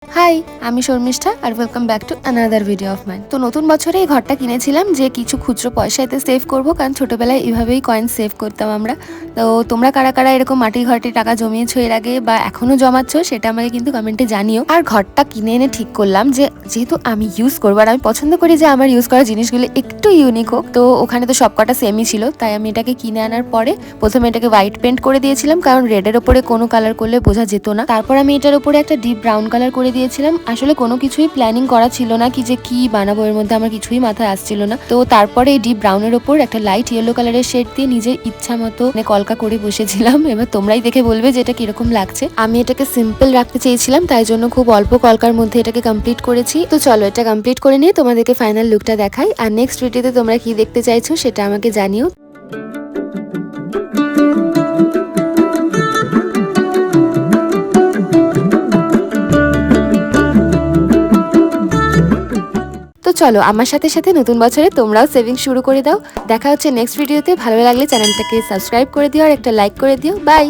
High, আমি শর্মিষ্ঠা আর welcome back to another video of mine. তো নতুন বছরে এই ঘরটা কিনেছিলাম যে কিছু খুচরো পয়সা এতে সেভ করবো, কারণ ছোটবেলায় এভাবেই কয়েন সেভ করতাম আমরা। তো তোমরা কারা কারা এরকম মাটির ঘরটি টাকা জমিয়েছো এর আগে বা এখনো জমাচ্ছ সেটা আমাকে কিন্তু কমেন্টে জানিও। আর ঘরটা কিনে এনে ঠিক করলাম যে যেহেতু আমি ইউজ করবো আর আমি পছন্দ করি যে আমার ইউজ করা জিনিসগুলো একটু ইউনিক হোক, তো ওখানে তো সবকটা সেমই ছিল, তাই আমি এটাকে কিনে আনার পরে প্রথমে এটাকে হোয়াইট পেন্ট করে দিয়েছিলাম, কারণ রেডের ওপরে কোনো কালার করলে বোঝা যেত না। তারপর আমি এটার উপরে একটা ডিপ ব্রাউন কালার করে দিয়েছিলাম। আসলে কোনো কিছুই প্ল্যানিং করা ছিল না কি যে কি বানাবো, এর মধ্যে আমার কিছুই মাথায় আসছিল না। তো তারপরে এই ডিপ ব্রাউনের ওপর একটা লাইট ইয়েলো কালারের শেড দিয়ে নিজের ইচ্ছা মতো কলকা করে বসেছিলাম। এবার তোমরাই দেখে বলবে যে এটা কিরকম লাগছে। আমি এটাকে সিম্পল রাখতে চেয়েছিলাম, তাই জন্য খুব অল্প কলকার মধ্যে এটাকে কমপ্লিট করেছি। তো চলো এটা কমপ্লিট করে নিয়ে তোমাদেরকে ফাইনাল লুকটা দেখাই। আর নেক্সট ভিডিওতে তোমরা কি দেখতে চাইছো সেটা আমাকে জানিও। তো চলো আমার সাথে সাথে নতুন বছরে তোমরাও সেভিং শুরু করে দাও। দেখা হচ্ছে নেক্সট ভিডিওতে। ভালো লাগলে চ্যানেলটাকে সাবস্ক্রাইব করে দিও আর একটা লাইক করে দিও। বাই।